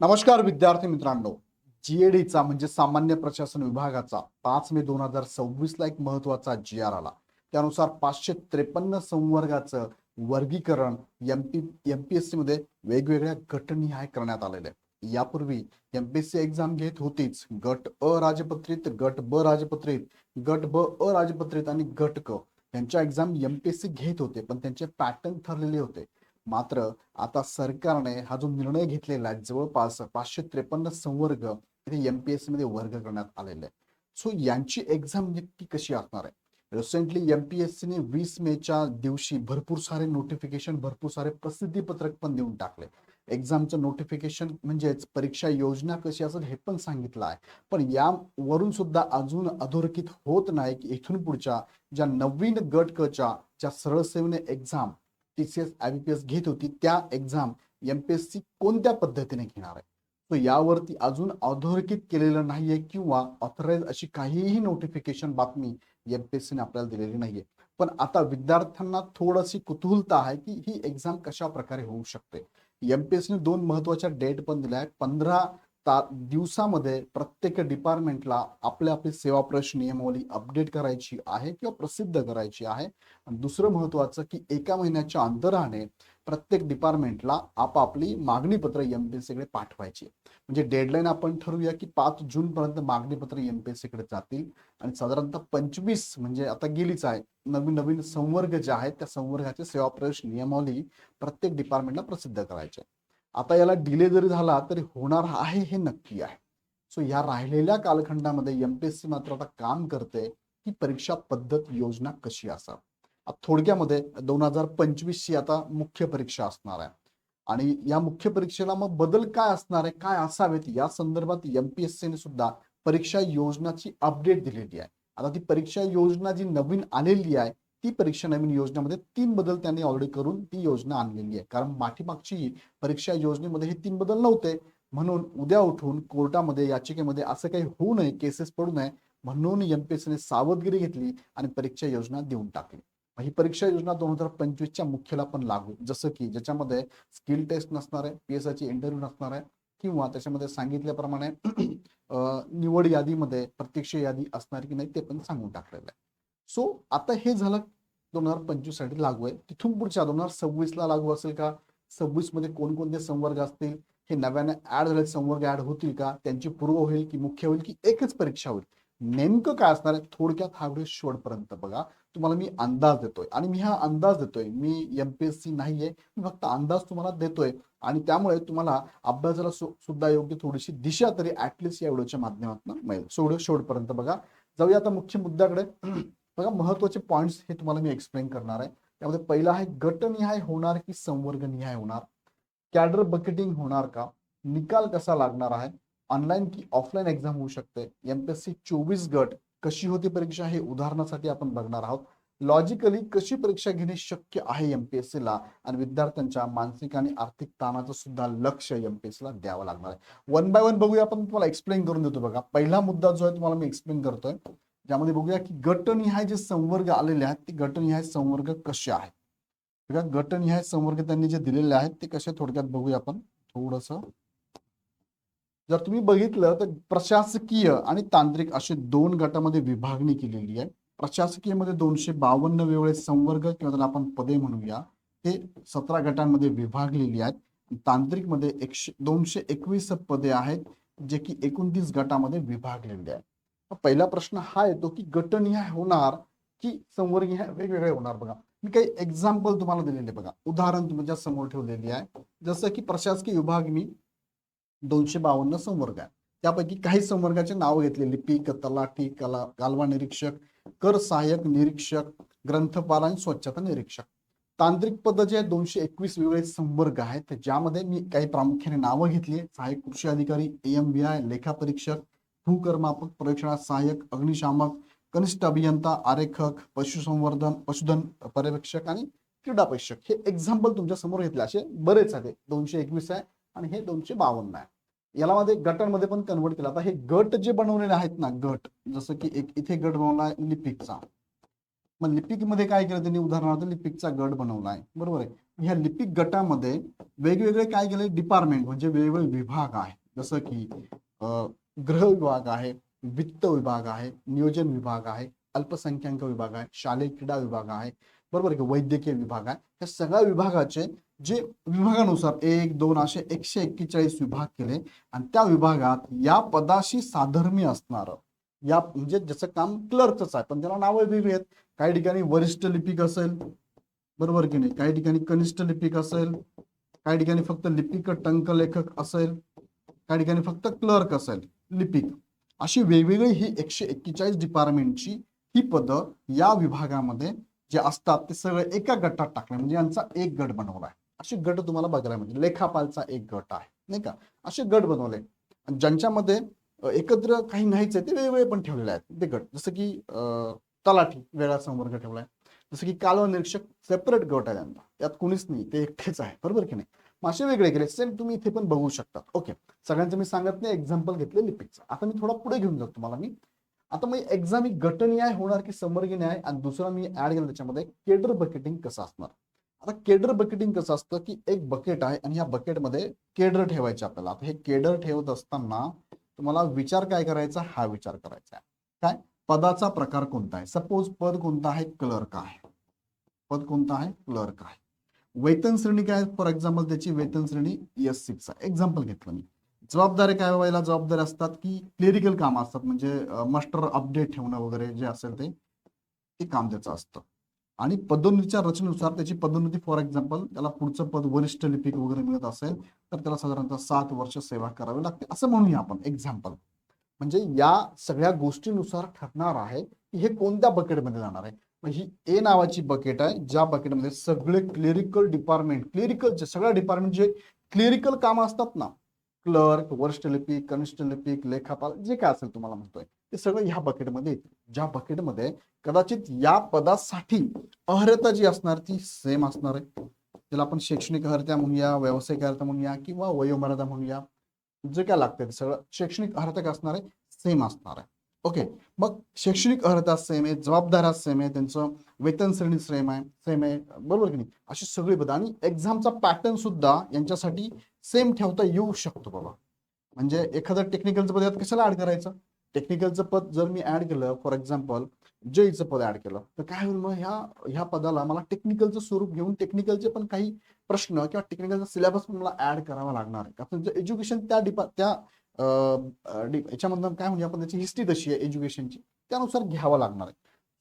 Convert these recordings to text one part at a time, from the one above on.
नमस्कार विद्यार्थी मित्रांनो. जीएडीचा म्हणजे सामान्य प्रशासन विभागाचा 5 मे 2026 ला एक महत्वाचा जी आर आला. त्यानुसार 553 संवर्गाचं वर्गीकरण एमपीएससी मध्ये वेगवेगळ्या गटनिहाय करण्यात आलेले आहे. यापूर्वी एमपीएससी एक्झाम घेत होतीच गट अ राजपत्रित, गट ब राजपत्रित, गट ब अराजपत्रित आणि गट क यांच्या एक्झाम एमपीएससी घेत होते, पण त्यांचे पॅटर्न ठरलेले होते. मात्र आता सरकारने हा जो निर्णय घेतलेला आहे, जवळपास 553 संवर्ग इथे एमपीएससी मध्ये वर्ग करण्यात आलेले आहे. सो यांची एक्झाम नक्की कशी असणार आहे? रिसेंटली एमपीएससीने 20 मेच्या दिवशी भरपूर सारे नोटिफिकेशन, भरपूर सारे प्रसिद्धी पत्रक पण देऊन टाकले. एक्झामचं नोटिफिकेशन म्हणजेच परीक्षा योजना कशी असेल हे पण सांगितलं आहे. पण यावरून सुद्धा अजून अधोरेखित होत नाही की इथून पुढच्या ज्या नवीन गट कच्या ज्या सरळ सेवेने एक्झाम टीसीएस आयबीपीएस घेत होती त्या एक्झाम एमपीएससी कोणत्या पद्धतीने घेणार आहे. तो यावरती अजून अधोरेखित केलेलं नाहीये किंवा ऑथराईज अशी काहीही नोटिफिकेशन बातमी एमपीएससीने आपल्याला दिलेली नाहीये. पण आता विद्यार्थ्यांना थोडीशी कुतूहलता आहे की ही एक्झाम कशा प्रकारे होऊ शकते. एमपीएससीने 2 महत्वाच्या डेट पण दिल्या आहेत. 15 दिवसामध्ये प्रत्येक डिपार्टमेंटला आपली सेवा प्रवेश नियमावली अपडेट करायची आहे किंवा प्रसिद्ध करायची आहे. आणि दुसरं महत्वाचं की 1 महिन्याच्या अंतराने प्रत्येक डिपार्टमेंटला आपापली मागणी पत्र एमपीएससी कडे पाठवायची. म्हणजे डेडलाईन आपण ठरवूया की 5 जून पर्यंत मागणी पत्र एमपीएससी कडे जातील आणि साधारणतः 25 म्हणजे आता गेलीच आहे नवीन नवीन संवर्ग जे आहेत त्या संवर्गाचे सेवा प्रवेश नियमावली प्रत्येक डिपार्टमेंटला प्रसिद्ध करायचे. आता याला डिले जरी झाला तरी होणार आहे हे नक्की आहे. सो या राहिलेल्या कालखंडामध्ये एमपीएससी मात्र आता काम करते की परीक्षा पद्धत योजना कशी असावी. थोडक्यामध्ये 2025 ची आता मुख्य परीक्षा असणार आहे आणि या मुख्य परीक्षेला मग बदल काय असणार आहे, काय असावेत या संदर्भात एमपीएससीने सुद्धा परीक्षा योजनाची अपडेट दिलेली आहे. आता ती परीक्षा योजना जी नवीन आलेली आहे ती परीक्षा नवीन योजनेमध्ये 3 बदल त्यांनी ऑलरेडी करून ती योजना आणलेली आहे. कारण पाठीमागची परीक्षा योजनेमध्ये हे 3 बदल नव्हते. म्हणून उद्या उठून कोर्टामध्ये याचिकेमध्ये असं काही होऊ नये, केसेस पडू नये म्हणून एमपीएससीने सावधगिरी घेतली आणि परीक्षा योजना देऊन टाकली. ही परीक्षा योजना 2025च्या मुख्यला पण लागू, जसं की ज्याच्यामध्ये स्किल टेस्ट नसणार आहे, पीएसआयची इंटरव्ह्यू नसणार आहे किंवा त्याच्यामध्ये सांगितल्याप्रमाणे निवड यादीमध्ये प्रत्यक्ष यादी असणार की नाही ते पण सांगून टाकलेलं आहे. सो आता हे झालं 2025 साठी लागू आहे. तिथून पुढच्या 2026 ला लागू असेल का, 26 मध्ये कोणकोणते संवर्ग असतील, हे नव्याने ऍड झालेले संवर्ग ऍड होतील का, त्यांची पूर्व होईल की मुख्य होईल की एकच परीक्षा होईल, नेमकं काय असणार आहे थोडक्यात हा व्हिडिओ शेवटपर्यंत बघा. तुम्हाला मी अंदाज देतोय आणि मी हा अंदाज देतोय, मी एमपीएससी नाहीये, मी फक्त अंदाज तुम्हाला देतोय आणि त्यामुळे तुम्हाला अभ्यासाला सुद्धा योग्य थोडीशी दिशा तरी ऍटलिस्ट या व्हिडिओच्या माध्यमातून मिळेल. सो व्हिडिओ शेवटपर्यंत बघा. जाऊया आता मुख्य मुद्द्याकडे. बघा महत्वाचे पॉइंट्स हे तुम्हाला मी एक्सप्लेन करणार आहे. त्यामध्ये पहिला आहे गटनिहाय होणार की संवर्गनिहाय होणार, कॅडर बकेटिंग होणार का, निकाल कसा लागणार आहे, ऑनलाईन की ऑफलाईन एक्झाम होऊ शकते, एमपीएससी 24 गट कशी होती परीक्षा हे उदाहरणासाठी आपण बघणार आहोत. लॉजिकली कशी परीक्षा घेणे शक्य आहे एमपीएससी ला आणि विद्यार्थ्यांच्या मानसिक आणि आर्थिक ताणाचं सुद्धा लक्ष एमपीएससी ला द्यावं लागणार आहे. वन बाय वन बघूया, आपण तुम्हाला एक्सप्लेन करून देतो. बघा पहिला मुद्दा जो आहे तुम्हाला मी एक्सप्लेन करतोय, ज्यामध्ये बघूया की गटनिहाय जे संवर्ग आलेले आहेत ते गटनिहाय संवर्ग कसे आहेत. बघा गटनिहाय संवर्ग त्यांनी जे दिलेले आहेत ते कसे, थोडक्यात बघूया आपण थोडस. जर तुम्ही बघितलं तर प्रशासकीय आणि तांत्रिक असे 2 गटामध्ये विभागणी केलेली आहे. प्रशासकीय मध्ये 252 वेगवेगळे संवर्ग किंवा त्याला आपण पदे म्हणूया हे 17 गटांमध्ये विभागलेली आहेत. तांत्रिक मध्ये 221 पदे आहेत जे की 29 गटामध्ये विभागलेले आहेत. पहिला प्रश्न हा येतो की गटनिहाय होणार की संवर्गनिहाय वेगवेगळे होणार. बघा मी काही एक्झाम्पल तुम्हाला दिलेले, बघा उदाहरण तुमच्या समोर ठेवलेली आहे. जसं की प्रशासकीय विभाग मी 252 संवर्ग आहे, त्यापैकी काही संवर्गाचे नाव घेतले: लिपिक, तलाठी, कालवा निरीक्षक, कर सहाय्यक निरीक्षक, ग्रंथपाल आणि स्वच्छता निरीक्षक. तांत्रिक पद जे 221 वेगवेगळे संवर्ग आहेत ज्यामध्ये मी काही प्रामुख्याने नावं घेतली: सहाय्यक कृषी अधिकारी, AMVI, लेखा परीक्षक, भूकरमापक, प्रयोगशाळा सहाय्यक, अग्निशामक, कनिष्ठ अभियंता, आरेखक, पशुसंवर्धन, पशुधन पर्यवेक्षक आणि क्रीडा परीक्षक. हे एक्झाम्पल तुमच्या समोर घेतले. असे बरेच आहे, 221 आहे आणि हे 252 आहे. याला मध्ये गटांमध्ये पण कन्वर्ट केला. आता हे गट जे बनवलेले आहेत ना, गट जसं की एक इथे गट बनवला लिपिकचा, मग लिपिक मध्ये काय केलं त्यांनी, उदाहरणार्थ लिपिकचा गट बनवला आहे, बरोबर आहे. ह्या लिपिक गटामध्ये वेगवेगळे काय केले डिपार्टमेंट म्हणजे वेगवेगळे विभाग आहे. जसं की गृह विभाग आहे, वित्त विभाग आहे, नियोजन विभाग आहे, अल्पसंख्याक विभाग आहे, शालेय क्रीडा विभाग आहे, बरोबर आहे, वैद्यकीय विभाग आहे. या सगळ्या विभागाचे जे विभागानुसार 1, 2 असे 141 विभाग केले आणि त्या विभागात या पदाशी साधर्म्य असणार या म्हणजे ज्याचं काम क्लर्कच आहे पण त्याला नावं वेगळी आहेत. काही ठिकाणी वरिष्ठ लिपिक असेल, बरोबर की नाही, काही ठिकाणी कनिष्ठ लिपिक असेल, काही ठिकाणी फक्त लिपिक टंक लेखक असेल, काही ठिकाणी फक्त क्लर्क असेल लिपिक. अशी वेगवेगळी ही 141 डिपार्टमेंटची ही पदं या विभागामध्ये जे असतात ते सगळे एका गटात टाकले म्हणजे यांचा एक गट बनवलाय. असे गट तुम्हाला बघायला म्हणजे लेखापालचा एक गट आहे नाही का, असे गट बनवले ज्यांच्यामध्ये एकत्र काही नाहीच आहे ते वेगवेगळे पण ठेवलेले आहेत ते गट. जसं की तलाठी वेगळा संवर्ग ठेवलाय, जसं की कालवा निरीक्षक सेपरेट गट आहे त्यांचा, त्यात कोणीच नाही ते एकटेच आहे, बरोबर की नाही. मग असे वेगळे केले सेम तुम्ही इथे पण बघू शकता. ओके, सगळ्यांचं मी सांगत नाही, एक्झाम्पल घेतले लिपिकचं. आता मी थोडा पुढे घेऊन जातो तुम्हाला मी. आता मग एक्झाम ही गटन्याय होणार की संवर्ग न्याय आणि दुसरा मी ऍड केलं त्याच्यामध्ये केडर बकेटिंग कसं असणार. आता केडर बकेटिंग कसं असतं की एक बकेट आहे आणि या बकेटमध्ये केडर ठेवायचे आपल्याला. आता हे केडर ठेवत असताना तुम्हाला विचार काय करायचा, हा विचार करायचा आहे काय पदाचा प्रकार कोणता आहे. सपोज पद कोणता आहे, क्लर्क आहे. पद कोणता आहे, क्लर्क आहे. वेतन श्रेणी काय, फॉर एक्झाम्पल त्याची वेतन श्रेणी S6 आहे. एक्झाम्पल घेतलं मी. जबाबदारी काय व्हायला जबाबदारी असतात की क्लेरिकल काम असतात म्हणजे मास्टर अपडेट ठेवणं वगैरे जे असेल ते काम त्याचं असतं. आणि पदोन्नतीच्या रचनेनुसार त्याची पदोन्नती फॉर एक्झाम्पल त्याला पुढचं पद वरिष्ठ लिपिक वगैरे मिळत असेल तर त्याला साधारणतः 7 वर्ष सेवा करावी लागते असं म्हणूया आपण एक्झाम्पल. म्हणजे या सगळ्या गोष्टीनुसार ठरणार आहे की हे कोणत्या बकेटमध्ये जाणार आहे. ही ए नावाची बकेट आहे ज्या बकेटमध्ये सगळे क्लेरिकल डिपार्टमेंट, क्लेरिकलचे सगळ्या डिपार्टमेंट जे क्लेरिकल कामं असतात ना, क्लर्क, वरिष्ठ लिपिक, कनिष्ठ लिपिक, लेखापाल जे काय असेल तुम्हाला म्हणतोय ते सगळं ह्या बकेटमध्ये येते. ज्या बकेटमध्ये कदाचित या पदासाठी अर्हता जी असणार ती सेम असणार आहे. त्याला आपण शैक्षणिक अर्हता म्हणूया, व्यावसायिक अर्हता म्हणूया किंवा वयोमर्यादा म्हणूया, जे काय लागते ते सगळं शैक्षणिक अर्हता काय असणार आहे, सेम असणार आहे. ओके, मग शैक्षणिक अर्हता सेम आहे, जबाबदाऱ्या सेम आहे, त्यांचं वेतन श्रेणी सेम आहे, बरोबर की नाही. अशी सगळी पद आणि एक्झामचा पॅटर्न सुद्धा यांच्यासाठी सेम ठेवता येऊ शकतो बाबा. म्हणजे एखादं टेक्निकलचं पद यात कशाला ऍड करायचं. टेक्निकलचं पद जर मी ऍड केलं फॉर एक्झाम्पल जेईचं पद ऍड केलं तर काय होईल मग ह्या पदाला मला टेक्निकलचं स्वरूप घेऊन टेक्निकलचे पण काही प्रश्न किंवा टेक्निकलचा सिलेबस पण मला ऍड करावा लागणार आहे. कारण एज्युकेशन त्या याच्यामधून काय म्हणजे आपण त्याची हिस्ट्री तशी आहे एज्युकेशनची त्यानुसार घ्यावं लागणार आहे.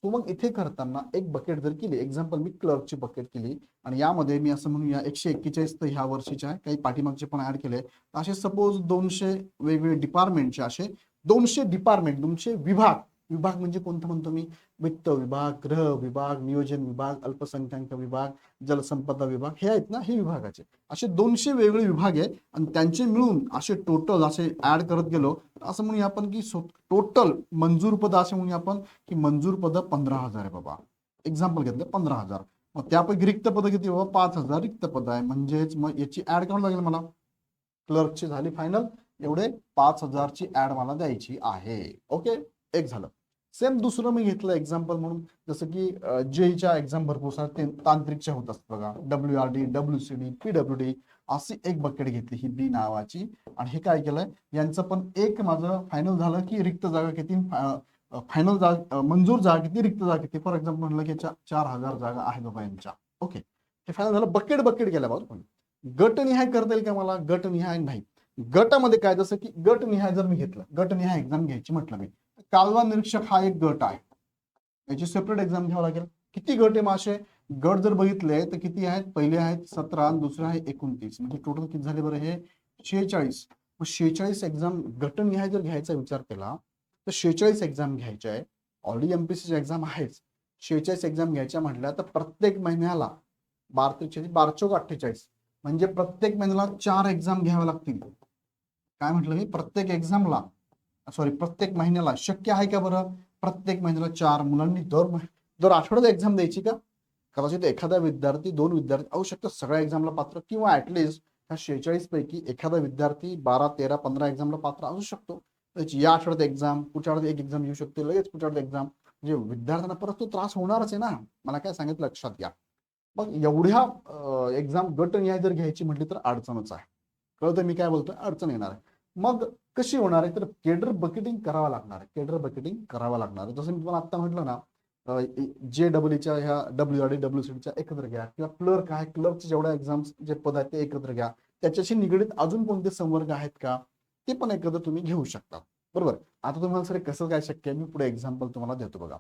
तो मग इथे करताना एक बकेट जर केली, एक्झाम्पल मी क्लर्कची बकेट केली आणि यामध्ये मी असं म्हणूया 141 तर ह्या वर्षीचे आहे, काही पाठीमागचे पण ऍड केले. असे सपोज 200 वेगवेगळे डिपार्टमेंटचे असे 200 डिपार्टमेंट, 200 विभाग. विभाग म्हणजे कोणतं म्हणतो मी, वित्त विभाग, गृह विभाग, नियोजन विभाग, अल्पसंख्याक विभाग, जलसंपदा विभाग हे आहेत ना, हे विभागाचे असे 200 वेगवेगळे विभाग आहे आणि त्यांचे मिळून असे टोटल असे ऍड करत गेलो असं म्हणूया आपण की टोटल मंजूर पद असे म्हणूया आपण की मंजूर पद 15,000 आहे बाबा. एक्झाम्पल घेतलं 15,000. मग त्यापैकी रिक्त पद किती बाबा, 5,000 रिक्त पद आहे. म्हणजेच मग याची ऍड करावं लागेल मला. क्लर्कची झाली फायनल, एवढे 5,000 ची ऍड मला द्यायची आहे. ओके, एक झालं. सेम दुसरं मी घेतलं एक्झाम्पल म्हणून, जसं की जेईच्या एक्झाम भरपूर सारे तांत्रिकच्या होत असतात बघा, WRD, WCD, PWD अशी एक बकेट घेतली ही बी नावाची. आणि हे काय केलंय, यांचं पण एक माझं फायनल झालं की रिक्त जागा किती, फायनल जागा मंजूर जागा किती, रिक्त जागा किती. फॉर एक्झाम्पल म्हणलं की 4,000 जागा आहेत बाबा यांच्या. ओके, हे फायनल झालं. बकेट बकेट गेल्या बाबा. गटनिहाय करता येईल का मला, गटनिहाय नाही. गटामध्ये काय, जसं की गटनिहाय जर मी घेतलं, गटनिहाय एक्झाम घ्यायची म्हटलं मी, कालवा निरीक्षक हा एक गट आहे, याची सेपरेट एक्झाम घ्यावं लागेल. किती गट आहे मासे, गट जर बघितले तर किती आहेत, पहिले आहेत 17 आणि दुसरे आहे 29, म्हणजे टोटल किती झाले बरं हे 46. मग 46 एक्झाम गटनिहाय जर घ्यायचा विचार केला तर 46 एक्झाम घ्यायच्या आहे. ऑलरेडी MPSC एक्झाम आहेच, 46 एक्झाम घ्यायच्या म्हटल्या तर प्रत्येक महिन्याला 12×48 म्हणजे प्रत्येक महिन्याला 4 एक्झाम घ्याव्या लागतील. काय म्हटलं मी, प्रत्येक एक्झामला प्रत्येक महिन्याला शक्य आहे का बरं, प्रत्येक महिन्याला 4. मुलांनी दर आठवड्यात एक्झाम द्यायची का. कदाचित एखादा विद्यार्थी 2 विद्यार्थी होऊ शकतो सगळ्या एक्झामला पात्र, किंवा ऍटलिस्ट ह्या 46 पैकी एखादा विद्यार्थी 12, 13, 15 एक्झामला पात्र असू शकतो. त्याची या आठवड्यात एक्झाम, पुढच्या आठवड्यात एक एक्झाम येऊ शकते, लगेच पुढच्या आठवड्यात एक्झाम. म्हणजे विद्यार्थ्यांना परत तो त्रास होणारच आहे ना. मला काय सांगितलं लक्षात घ्या, मग एवढ्या एक्झाम गटन्याय जर घ्यायची म्हटली तर अडचणच आहे. कळतं मी काय बोलतोय? अडचण येणार आहे. मग कशी होणार आहे? तर केडर बकेटिंग करावं लागणार आहे. केडर बकेटिंग करावं लागणार आहे. जसं मी तुम्हाला आता म्हटलं ना, JEEच्या ह्या WRD WCDच्या एकत्र घ्या, किंवा क्लर्क आहे, क्लर्कचे जेवढ्या एक्झाम्स जे पद आहेत ते एकत्र घ्या. त्याच्याशी निगडीत अजून कोणते संवर्ग आहेत का ते पण एकत्र तुम्ही घेऊ शकता. बरोबर. आता तुम्हाला सर कसं काय शक्य आहे? मी पुढे एक्झाम्पल तुम्हाला देतो बघा.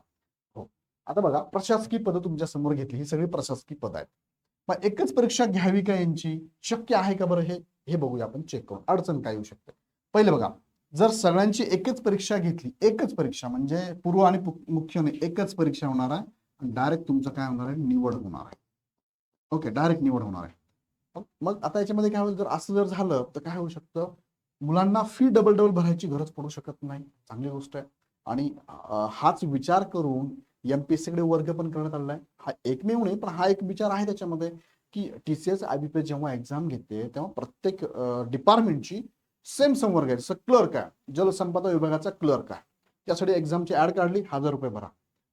हो. आता बघा, प्रशासकीय पदं तुमच्या समोर घेतली, ही सगळी प्रशासकीय पदं आहेत. मग एकच परीक्षा घ्यावी का यांची? शक्य आहे का बरं? हे हे बघूया आपण, चेक करून. अडचण काय येऊ शकते? पहिले बघा, जर सगळ्यांची एकच परीक्षा घेतली, एकच परीक्षा म्हणजे पूर्व आणि मुख्य नाही, एकच परीक्षा होणार आहे आणि डायरेक्ट तुमचं काय होणार आहे? निवड होणार आहे. ओके, डायरेक्ट निवड होणार आहे. मग आता याच्यामध्ये काय होईल? जर असं जर झालं तर काय होऊ शकतं? मुलांना फी डबल डबल भरायची गरज पडू शकत नाही. चांगली गोष्ट आहे. आणि हाच विचार करून MPSC कडे वर्ग पण करण्यात आलेला आहे. हा एकमेव नाही, पण हा एक विचार आहे त्याच्यामध्ये, की TCS IBPS जेव्हा एक्झाम घेते तेव्हा प्रत्येक डिपार्टमेंटची सेम संवर्ग आहे. जसं क्लर्क आहे, जलसंपदा विभागाचा क्लर्क आहे, त्यासाठी एक्झामची ऍड काढली, 1000 रुपये भरा.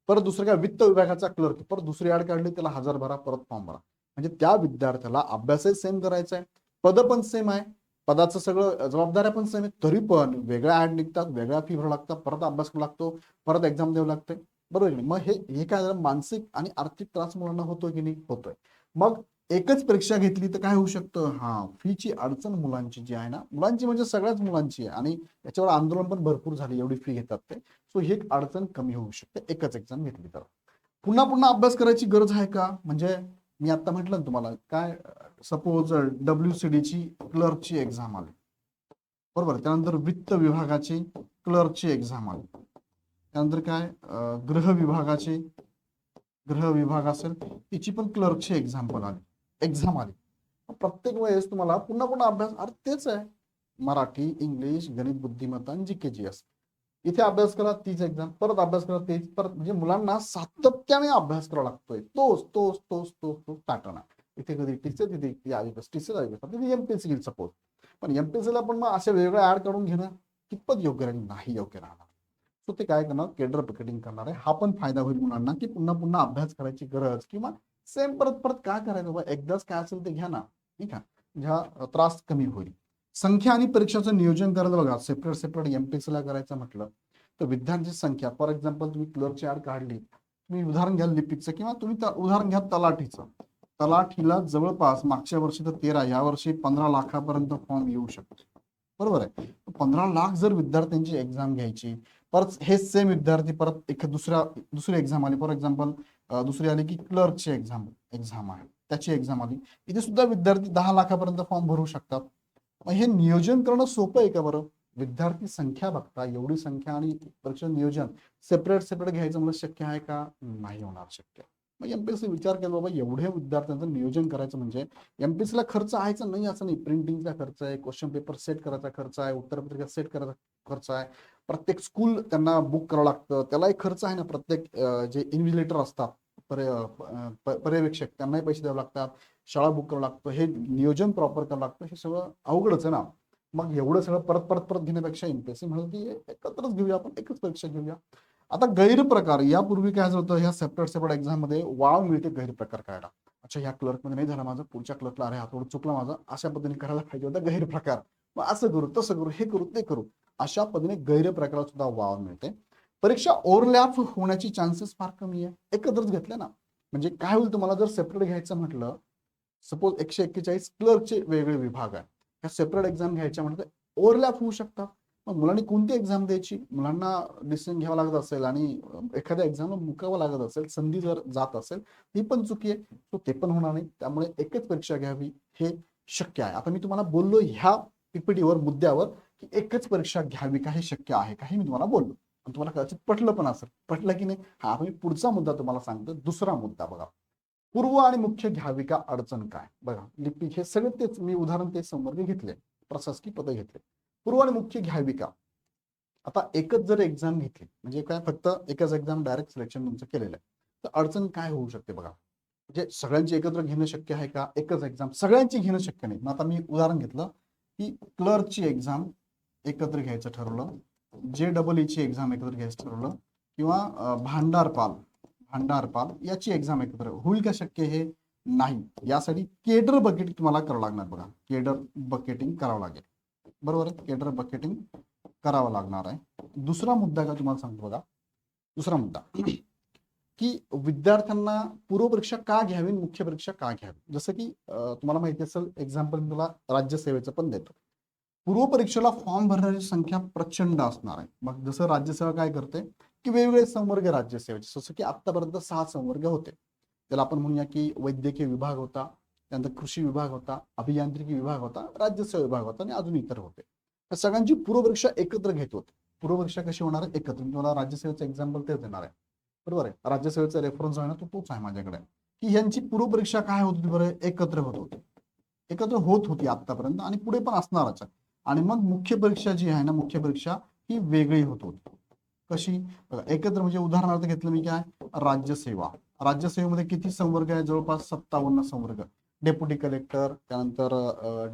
परत दुसरं काय, वित्त विभागाचा क्लर्क, परत दुसरी ऍड काढली, त्याला 1000 भरा, परत फॉर्म भरा. म्हणजे त्या विद्यार्थ्याला अभ्यासही सेम करायचा आहे, पद पण सेम आहे, पदाचं सगळं जबाबदाऱ्या पण सेम आहे, तरी पण वेगळ्या ऍड निघतात, वेगळ्या फी भरावं लागतात, परत अभ्यास करावा लागतो, परत एक्झाम द्यावं लागते. बरोबर की नाही? मग हे काय झालं, मानसिक आणि आर्थिक त्रास मुलांना होतोय की नाही? होतोय. मग एकच परीक्षा घेतली तर काय होऊ शकतं? फीची अडचण मुलांची जी आहे ना, मुलांची म्हणजे सगळ्याच मुलांची आहे, आणि याच्यावर आंदोलन पण भरपूर झाले, एवढी फी घेतात ते. सो ही एक अडचण कमी होऊ शकते एकच एक्झाम घेतली तर. पुन्हा पुन्हा अभ्यास करायची गरज आहे का? म्हणजे मी आता म्हटलं ना तुम्हाला, काय सपोज WCDची क्लर्कची एक्झाम आली, बरोबर, त्यानंतर वित्त विभागाची क्लर्कची एक्झाम आली, त्यानंतर काय गृह विभाग असेल तिची पण क्लर्कची एक्झाम आली. प्रत्येक वेळेस तुम्हाला पुन्हा पुन्हा अभ्यास, अरे तेच आहे, मराठी, इंग्लिश, गणित, बुद्धिमत्ता आणि GK GS. इथे अभ्यास करा, तीच एक्झाम, परत अभ्यास करा, तेच, परत, म्हणजे मुलांना सातत्याने अभ्यास करावा लागतोय, तोच तोच तोच तोच तोच पॅटर्न आहे. इथे कधी टीचर, तिथे IBPS, टीचर IBPS, तिथे MPSC घेईल सपोज. पण MPSC ला पण मग अशा वेगळ्या ऍड काढून घेणं कितपत योग्य राहील? नाही योग्य राहणार. सो ते काय करणार? केडर पिकेटिंग करणार आहे. हा पण फायदा होईल मुलांना, की पुन्हा पुन्हा अभ्यास करायची गरज, किंवा सेम परत परत काय करायचं बाबा, एकदाच काय असेल ते घ्या ना, ठीक आहे, ह्या त्रास कमी होईल. संख्या आणि परीक्षाचं नियोजन करायला बघा, सेपरेट सेपरेट MPSC ला करायचं म्हटलं तर विद्यार्थ्यांची संख्या, फॉर एक्झाम्पल तुम्ही क्लर्कची ऍड काढली, तुम्ही उदाहरण घ्या लिपिकचं, किंवा तुम्ही उदाहरण घ्या तलाठीचं. तलाठीला जवळपास मागच्या वर्षी तर 13, या वर्षी 15 लाखापर्यंत फॉर्म येऊ शकतो. बरोबर आहे. 15 लाख जर विद्यार्थ्यांची एक्झाम घ्यायची, परत हे सेम विद्यार्थी परत एक दुसरी एक्झाम आली, फॉर एक्झाम्पल दुसरी आली की क्लर्कची एक्झाम आहे, त्याची एक्झाम आली, इथे सुद्धा विद्यार्थी 10 लाखापर्यंत फॉर्म भरू शकतात. मग हे नियोजन करणं सोपं आहे का बरं? विद्यार्थी संख्या बघता, एवढी संख्या आणि परीक्षा नियोजन सेपरेट सेपरेट घ्यायचं मला शक्य आहे का? नाही होणार शक्य. मग MPSC विचार केला, बाबा एवढ्या विद्यार्थ्यांचं नियोजन करायचं म्हणजे MPSC ला खर्च आहेच नाही असं नाही. प्रिंटिंगचा खर्च आहे, क्वेश्चन पेपर सेट करायचा खर्च आहे, उत्तरपत्रिका सेट करायचा खर्च आहे, प्रत्येक स्कूल त्यांना बुक करावं लागतं, त्यालाही खर्च आहे ना. प्रत्येक जे इन्व्हिजिलेटर असतात, पर्यवेक्षक, त्यांनाही पैसे द्यावे लागतात, शाळा बुक करावं लागतं, हे नियोजन प्रॉपर करावं लागतं, हे सगळं अवघडच आहे ना. मग एवढं सगळं परत परत परत घेण्यापेक्षा MPSC म्हणून की एकत्रच घेऊया, आपण एकच परीक्षा घेऊया. आता गैरप्रकार, यापूर्वी काय होतं, ह्या सेपरेट सेपरेट एक्झाम मध्ये वाव मिळते गैरप्रकार करायला. अच्छा, ह्या क्लर्क मध्ये नाही झाला माझं, पुढच्या क्लर्कला, अरे हा थोडं चुकलं माझं, अशा पद्धतीने करायला पाहिजे होता गैरप्रकार. मग असं करू, तसं करू, हे करू, ते करू, अशा पद्धतीने गैरप्रकारात सुद्धा वाव मिळते. परीक्षा ओव्हरलॅप होण्याची चान्सेस फार कमी आहे एकत्रच घेतल्या ना. म्हणजे काय होईल, तुम्हाला जर सेपरेट घ्यायचं म्हटलं, सपोज 141 क्लर्कचे वेगळे विभाग आहे, ह्या सेपरेट एक्झाम घ्यायच्या म्हटलं ओव्हरलॅप होऊ शकतात. मग मुलांनी कोणती एक्झाम द्यायची? मुलांना डिसिजन घ्यावा लागत असेल आणि एखाद्या एक्झामला मुकावं लागत असेल, संधी जर जात असेल, ही पण चुकी आहे. तो ते पण होणार नाही. त्यामुळे एकच परीक्षा घ्यावी हे शक्य आहे. आता मी तुम्हाला बोललो ह्या PPT मुद्द्यावर, की एकच परीक्षा घ्यावी का, हे शक्य आहे का, हे मी तुम्हाला बोललो. तुम्हाला कदाचित पटलं पण असेल. पटलं की नाही? हा, मी पुढचा मुद्दा तुम्हाला सांगतो. दुसरा मुद्दा बघा, पूर्व आणि मुख्य घ्यावी का, अडचण काय? बघा, लिपिक, हे सगळे तेच, मी उदाहरण तेच संवर्ग घेतले, प्रशासकीय पदं घेतले. पूर्व आणि मुख्य घ्यावी का? आता एकच जर एक्झाम घेतली, म्हणजे काय, फक्त एकच एक्झाम डायरेक्ट सिलेक्शन तुमचं केलेलं आहे, तर अडचण काय होऊ शकते बघा. म्हणजे सगळ्यांची एकत्र घेणं शक्य आहे का? एकच एक्झाम सगळ्यांची घेणं शक्य नाही. मग आता मी उदाहरण घेतलं की क्लर्कची एक्झाम एकत्र घ्यायचं ठरवलं, JEE ची एक्झाम एकत्र घ्यायचं ठरवलं, किंवा भांडारपाल याची एक्झाम एकत्र, होईल का शक्य हे? नाही. यासाठी केडर बकेटिंग तुम्हाला करावं लागणार बघा. केडर बकेटिंग करावं लागेल. बरोबर आहे, केडर बकेटिंग करावं लागणार आहे. दुसरा मुद्दा का तुम्हाला सांगतो बघा. दुसरा मुद्दा की विद्यार्थ्यांना पूर्वपरीक्षा का घ्यावी, मुख्य परीक्षा का घ्यावी. जसं की तुम्हाला माहिती असेल, एक्झाम्पल मी तुला राज्यसेवेचं पण देतो. पूर्वपरीक्षेला फॉर्म भरण्याची संख्या प्रचंड असणार आहे. मग जसं राज्यसेवा काय करते की वेगवेगळे संवर्ग राज्यसेवेचे, जसं की आतापर्यंत 6 संवर्ग होते. त्याला आपण म्हणूया की वैद्यकीय विभाग होता, त्यानंतर कृषी विभाग होता, अभियांत्रिकी विभाग होता, राज्यसेवा विभाग होता आणि अजून इतर होते. या सगळ्यांची पूर्वपरीक्षा एकत्र घेत होते. पूर्वपरीक्षा कशी होणार आहे, एकत्र. मी तुम्हाला राज्यसेवेचं एक्झाम्पल तेच देणार आहे. बरोबर आहे, राज्यसेवेचा रेफरन्स आहे ना, तो तोच आहे माझ्याकडे. की यांची पूर्वपरीक्षा काय होत होती बरं, एकत्र होत होती. एकत्र होत होती आतापर्यंत आणि पुढे पण असणारच आहे. आणि मग मुख्य परीक्षा जी आहे ना, मुख्य परीक्षा ही वेगळी होत होती. कशी, एकत्र म्हणजे उदाहरणार्थ घेतलं मी काय, राज्यसेवा. राज्यसेवेमध्ये किती संवर्ग आहे, जवळपास 57 संवर्ग. डेप्युटी कलेक्टर, त्यानंतर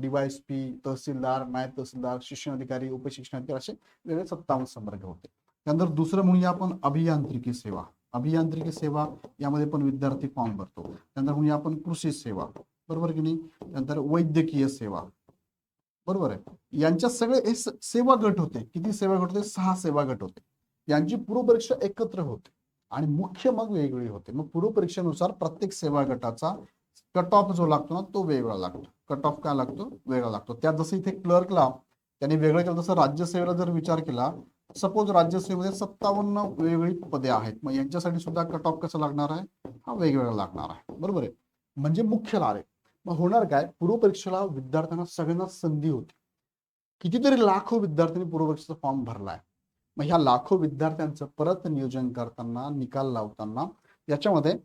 DYSP, तहसीलदार, नायब तहसीलदार, शिक्षण अधिकारी, उपशिक्षण अधिकारी, असे वेगळे 57 संवर्ग होते. त्यानंतर दुसरं म्हणूया आपण अभियांत्रिकी सेवा. अभियांत्रिकी सेवा यामध्ये पण विद्यार्थी फॉर्म भरतो. त्यानंतर म्हणूया आपण कृषी सेवा, बरोबर की नाही. त्यानंतर वैद्यकीय सेवा, बरोबर आहे. यांच्या सगळे हे सेवा गट होते. किती सेवा गट होते, 6 सेवा गट होते. यांची पूर्वपरीक्षा एकत्र होते आणि मुख्य मग वेगळी होते. मग पूर्वपरीक्षेनुसार प्रत्येक सेवा गटाचा कट ऑफ जो लागतो ना, तो वेगळा लागतो. कट ऑफ काय लागतो, वेगळा लागतो. त्यात जसं इथे क्लर्कला त्यांनी वेगळं केलं, तसं राज्यसेवेला जर विचार केला, सपोज राज्यसेवेमध्ये 57 वेगवेगळी पदे आहेत, मग यांच्यासाठी सुद्धा कट ऑफ कसं लागणार आहे, हा वेगवेगळा लागणार आहे. बरोबर आहे, म्हणजे मुख्य लाभ. मग होणार काय, पूर्वपरीक्षेला विद्यार्थ्यांना सगळ्यांना संधी होती. कितीतरी लाखो विद्यार्थ्यांनी पूर्वपरीक्षेचा फॉर्म भरलाय. मग ह्या लाखो विद्यार्थ्यांचं परत नियोजन करताना, निकाल लावताना याच्यामध्ये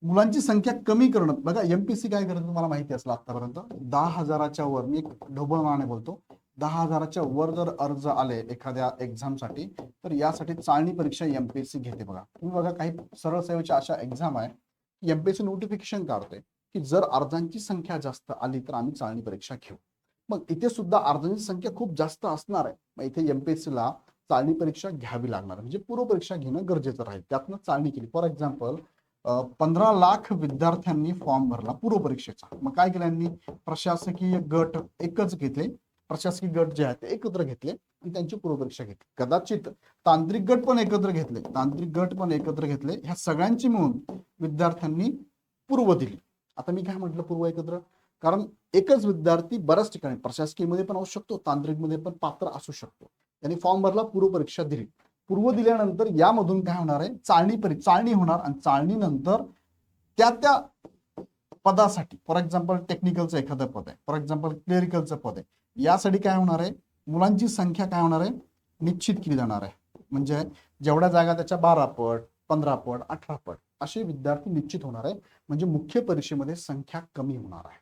मुलांची संख्या कमी करणं. बघा, MPSC काय करतं तुम्हाला माहिती असेल आतापर्यंत, 10,000च्या वर, मी एक ढोबळ माने बोलतो, 10,000च्या वर जर अर्ज आले एखाद्या एक्झामसाठी, तर यासाठी चाळणी परीक्षा MPSC घेते. बघा तुम्ही बघा, काही सरळ सेवेच्या अशा एक्झाम आहे, MPSC नोटिफिकेशन काढते की जर अर्जांची संख्या जास्त आली तर आम्ही चाळणी परीक्षा घेऊ. मग इथे सुद्धा अर्जांची संख्या खूप जास्त असणार आहे. मग इथे MPSCला चाळणी परीक्षा घ्यावी लागणार, म्हणजे पूर्वपरीक्षा घेणं गरजेचं राहील. त्यातनं चाळणी केली. फॉर एक्झाम्पल, 15 लाख विद्यार्थ्यांनी फॉर्म भरला पूर्वपरीक्षेचा. मग काय केलं यांनी, प्रशासकीय गट एकच घेतले. प्रशासकीय गट जे आहेत ते एकत्र घेतले आणि त्यांची पूर्वपरीक्षा घेतली. कदाचित तांत्रिक गट पण एकत्र घेतले, तांत्रिक गट पण एकत्र घेतले. ह्या सगळ्यांची मिळून विद्यार्थ्यांनी पूर्व दिली. आता मी काय म्हटलं, पूर्व एकत्र, कारण एकच विद्यार्थी बऱ्याच ठिकाणी प्रशासकीयमध्ये पण असू शकतो, तांत्रिकमध्ये पण पात्र असू शकतो. त्यांनी फॉर्म भरला, पूर्वपरीक्षा दिली. पूर्व दिल्यानंतर यामधून काय होणार आहे, चाळणी होणार आणि चाळणीनंतर त्या पदासाठी, फॉर एक्झाम्पल टेक्निकलचं एखादं पद आहे, फॉर एक्झाम्पल क्लेरिकलचं पद आहे, यासाठी काय होणार आहे, मुलांची संख्या काय होणार आहे, निश्चित केली जाणार आहे. म्हणजे जेवढ्या जागा त्याच्या 12 पट, 15 पट, 18 पट असे विद्यार्थी निश्चित होणार आहे. म्हणजे मुख्य परीक्षेमध्ये संख्या कमी होणार आहे.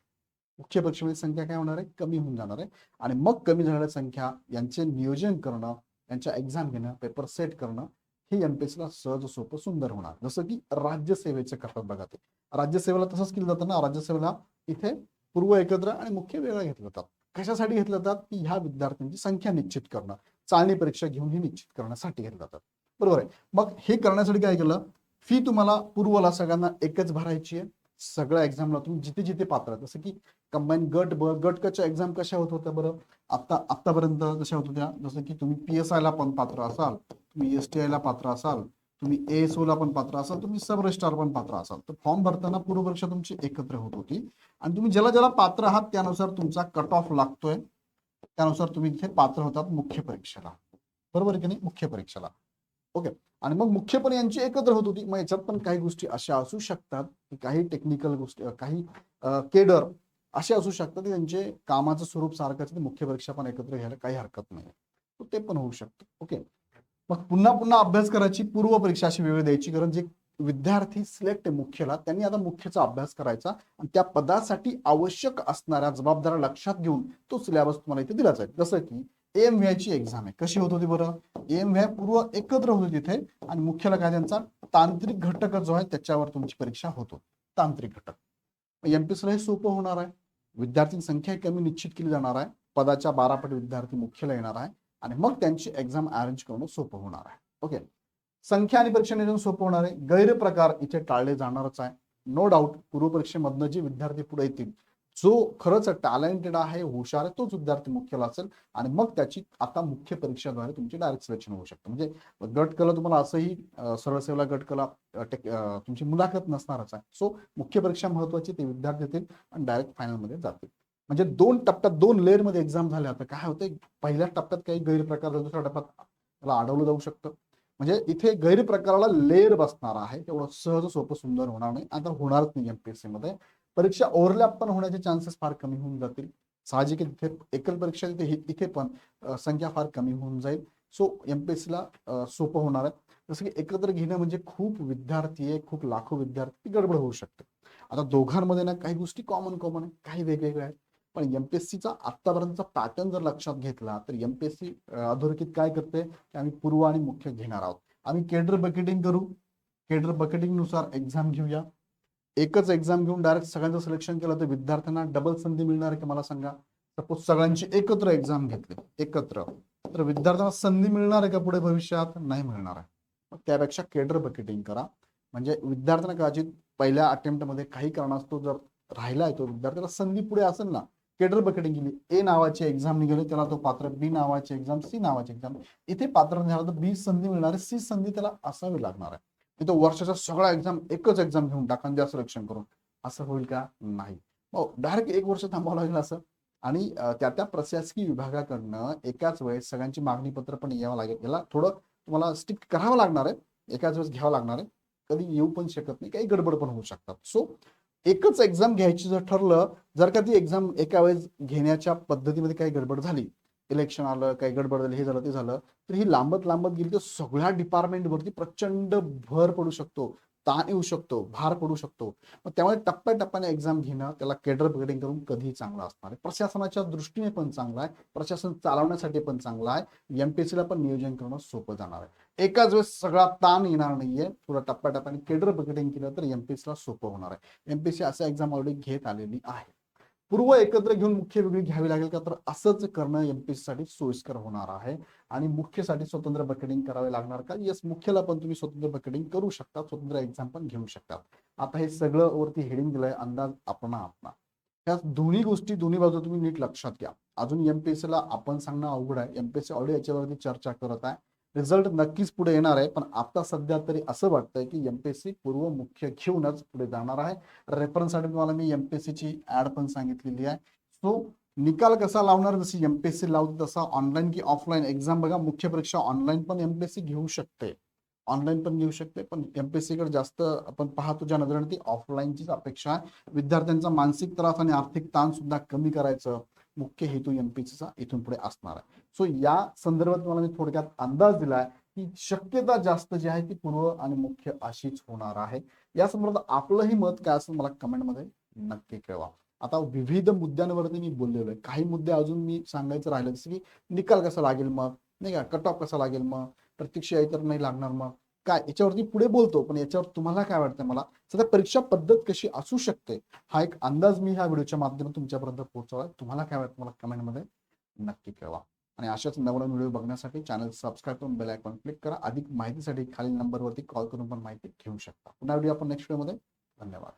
मुख्य परीक्षेमध्ये संख्या काय होणार आहे, कमी होऊन जाणार आहे. आणि मग कमी झालेल्या संख्या यांचे नियोजन करणं, त्यांच्या एक्झाम घेणं, पेपर सेट करणं, हे MPSCला सहज सोपं सुंदर होणार. जसं की राज्यसेवेचे करतात बघा. ते राज्यसेवेला तसंच केलं जातं ना. राज्यसेवेला इथे पूर्व एकत्र आणि मुख्य वेगळं घेतलं जातात. कशासाठी घेतलं जातात, की ह्या विद्यार्थ्यांची संख्या निश्चित करणं, चाळणी परीक्षा घेऊन ही निश्चित करण्यासाठी घेतलं जातात. बरोबर आहे. मग हे करण्यासाठी काय केलं, फी तुम्हाला पूर्वला सगळ्यांना एकच भरायची आहे. सगळ्या एक्झामला तुम्ही जिथे जिथे पात्र, जसं की कंबाईन गट गट कच्या एक्झाम कशा होत होत्या बरं, आतापर्यंत जशा होत होत्या, जसं की तुम्ही PSI ला पण पात्र असाल, तुम्ही STI ला पात्र असाल, तुम्ही ASO ला पण पात्र असाल, तुम्ही सब रजिस्ट्रार पण पात्र असाल, तर फॉर्म भरताना पूर्वपरीक्षा तुमची एकत्र होत होती. आणि तुम्ही ज्याला ज्याला पात्र आहात त्यानुसार तुमचा कट ऑफ लागतोय, त्यानुसार तुम्ही इथे पात्र होतात मुख्य परीक्षेला. बरोबर की नाही, मुख्य परीक्षेला. ओके. आणि मग मुख्यपणे यांची एकत्र होत होती. मग याच्यात पण काही गोष्टी अशा असू शकतात की काही टेक्निकल गोष्टी, काही केडर असे असू शकतात की त्यांचे कामाचं स्वरूप सारखंच, मुख्य परीक्षा पण एकत्र घ्यायला काही हरकत नाही. ते पण होऊ शकतं. ओके. मग पुन्हा पुन्हा अभ्यास करायची, पूर्व परीक्षा अशी वेळ द्यायची, कारण जे विद्यार्थी सिलेक्ट आहे मुख्यला, त्यांनी आता मुख्यचा अभ्यास करायचा आणि त्या पदासाठी आवश्यक असणाऱ्या जबाबदाऱ्या लक्षात घेऊन तो सिलेबस तुम्हाला इथे दिला जाईल. जसं की AMVI ची एक्झाम आहे, कशी होत होती बरं, AMVI पूर्व एकत्र होती तिथे आणि मुख्याला काय, त्यांचा तांत्रिक घटक जो आहे त्याच्यावर तुमची परीक्षा होतो, तांत्रिक घटक. MPSCला हे सोपं होणार आहे. विद्यार्थी संख्या कमी निश्चित केली जाणार आहे, पदाच्या 12 पट विद्यार्थी मुख्यला येणार आहे आणि मग त्यांची एक्झाम अरेंज करणं सोपं होणार आहे. ओके. संख्या आणि परीक्षा नियोजन सोपं होणार आहे. गैरप्रकार इथे टाळले जाणारच आहे. नो डाऊट पूर्वपरीक्षेमधनं जे विद्यार्थी पुढे येतील, जो खरंच टॅलेंटेड आहे, हुशार आहे, तोच विद्यार्थी मुख्यला असेल आणि मग त्याची आता मुख्य परीक्षेद्वारे तुमची डायरेक्ट सिलेक्शन होऊ शकतं. म्हणजे गट कला तुम्हाला असंही सरळ सेवेला गट कला तुमची मुलाखत नसणारच आहे. सो मुख्य परीक्षा महत्वाची, ते विद्यार्थी येतील आणि डायरेक्ट फायनलमध्ये जातील. म्हणजे 2 टप्प्यात 2 लेअरमध्ये एक्झाम झाल्या. आता काय होतंय, पहिल्या टप्प्यात काही गैरप्रकार झाले, दुसऱ्या टप्प्यात त्याला अडवलं जाऊ शकतं. म्हणजे इथे गैरप्रकाराला लेअर बसणार आहे, तेवढं सहज सोपं सुंदर होणार नाही, आता होणारच नाही. एमपीएससी मध्ये परीक्षा ओव्हरलॅप पण होण्याचे चान्सेस फार कमी होऊन जातील. साहजिक तिथे एकल परीक्षा इथे पण संख्या फार कमी होऊन जाईल. सो एमपीएससीला सोपं होणार आहे. जसं की एकत्र घेणं म्हणजे खूप विद्यार्थी आहे, खूप लाखो विद्यार्थी, गडबड होऊ शकते. आता दोघांमध्ये ना काही गोष्टी कॉमन आहे, काही वेगवेगळ्या आहेत. पण एमपीएससीचा आतापर्यंतचा पॅटर्न जर लक्षात घेतला तर एमपीएससी अधोरेखित काय करते की आम्ही पूर्व आणि मुख्य घेणार आहोत. आम्ही केडर बकेटिंग करू, केडर बकेटिंग नुसार एक्झाम घेऊया. एकच एक्झाम घेऊन डायरेक्ट सगळ्यांचं सिलेक्शन केलं तर विद्यार्थ्यांना डबल संधी मिळणार आहे का मला सांगा. सपोज सगळ्यांची एकत्र एक्झाम घेतली एकत्र, तर विद्यार्थ्यांना संधी मिळणार आहे का पुढे भविष्यात? नाही मिळणार आहे. मग त्यापेक्षा केडर बकेटिंग करा. म्हणजे विद्यार्थ्यांना कदाचित पहिल्या अटेम्प्टमध्ये काही कारणास्तव जर राहिला तो विद्यार्थ्याला संधी पुढे असेल ना, केडर बकेटिंग केली, ए नावाची एक्झाम निघाली त्याला तो पात्र, बी नावाची एक्झाम, सी नावाची एक्झाम, इथे पात्र झाला तर बी संधी मिळणार आहे, सी संधी त्याला असावी लागणार आहे. तो वर्षाचा सगळा एक्झाम एकच एक्झाम घेऊन टाका द्या सिलेक्शन करून, असं होईल का? नाही. डायरेक्ट 1 वर्ष थांबावं लागेल असं. आणि त्या प्रशासकीय विभागाकडनं एकाच वेळेस सगळ्यांची मागणी पत्र पण यावं लागेल. याला थोडं तुम्हाला स्ट्रिक्ट करावं लागणार आहे, एकाच वेळेस घ्यावं लागणार आहे. कधी येऊ पण शकत नाही, काही गडबड पण होऊ शकतात. सो एकच एक्झाम घ्यायची जर ठरलं, जर का ती एक्झाम एका वेळेस घेण्याच्या पद्धतीमध्ये काही गडबड झाली, इलेक्शन आलं, काही गडबड झाली, हे झालं ते झालं, तर ही लांबत गेली तर सगळ्या डिपार्टमेंटवरती प्रचंड भर पडू शकतो, ताण येऊ शकतो, भार पडू शकतो. मग त्यामुळे टप्प्याटप्प्याने एक्झाम घेणं, त्याला केडर बकेटिंग करून कधीही चांगलं असणार आहे. प्रशासनाच्या दृष्टीने पण चांगला आहे, प्रशासन चालवण्यासाठी पण चांगला आहे, एमपीएससीला पण नियोजन करणं सोपं जाणार आहे. एकाच वेळेस सगळा ताण येणार नाहीये. थोडं टप्प्याटप्प्याने केडर बकेटिंग केलं तर एमपीएससीला सोपं होणार आहे. एमपीएससी अशा एक्झाम ऑलरेडी घेत आलेली आहे. पूर्व एकत्र घेऊन मुख्य वेगळी घ्यावी लागेल का? तर असंच करणं एमपीएससी साठी सोयीस्कर होणार आहे. आणि मुख्यसाठी स्वतंत्र बकेटिंग करावे लागणार का? येस, मुख्यला पण तुम्ही स्वतंत्र बकेटिंग करू शकता, स्वतंत्र एक्झाम पण घेऊ शकता. आता हे सगळं वरती हेडिंग दिलंय, अंदाज आपणा. ह्या दोन्ही गोष्टी दोन्ही बाजू तुम्ही नीट लक्षात घ्या. अजून एमपीएससीला आपण सांगणं अवघड आहे, एमपीएससी ऑलरेडी याच्यावरती चर्चा करत आहे. रिझल्ट नक्कीच पुढे येणार आहे, पण आता सध्या तरी असं वाटतंय की एमपीएससी पूर्व मुख्य घेऊनच पुढे जाणार आहे. रेफरन्ससाठी तुम्हाला मी एमपीएससीची ऍड पण सांगितलेली आहे. सो निकाल कसा लावणार, जशी एमपीएससी लावते तसा ऑनलाईन की ऑफलाईन एक्झाम बघा. मुख्य परीक्षा ऑनलाईन पण एमपीएससी घेऊ शकते, ऑनलाईन पण घेऊ शकते, पण एमपीएससी कडे जास्त आपण पाहतो ज्या नजरेने ती ऑफलाईनचीच अपेक्षा आहे. विद्यार्थ्यांचा मानसिक त्रास आणि आर्थिक ताण सुद्धा कमी करायचं मुख्य हेतू एमपीएससीचा इथून पुढे असणार आहे. सो या संदर्भात मला मी थोडक्यात अंदाज दिलाय की शक्यता जास्त जी आहे ती पूर्व आणि मुख्य अशीच होणार आहे. या संदर्भात आपलंही मत काय असेल मला कमेंटमध्ये नक्की कळवा. आता विविध मुद्द्यांवरती मी बोललेलो आहे, काही मुद्दे अजून मी सांगायचं राहिलं, जसं की निकाल कसा लागेल, मग नाही का कट ऑफ कसा लागेल, मग प्रत्यक्ष याय तर नाही लागणार, मग काय याच्यावरती पुढे बोलतो. पण याच्यावर तुम्हाला काय वाटतं, मला सध्या परीक्षा पद्धत कशी असू शकते हा एक अंदाज मी ह्या व्हिडिओच्या माध्यमातून तुमच्यापर्यंत पोहोचवला. तुम्हाला काय वाटतं मला कमेंटमध्ये नक्की कळवा. आणि अशाच नवनवीन व्हिडिओ बघण्यासाठी चॅनल सबस्क्राईब करून बेल आयकॉन क्लिक करा. अधिक माहितीसाठी खालील नंबरवरती कॉल करून पण माहिती घेऊ शकता. पुन्हा व्हिडिओ आपण नेक्स्ट व्हिडिओमध्ये. धन्यवाद.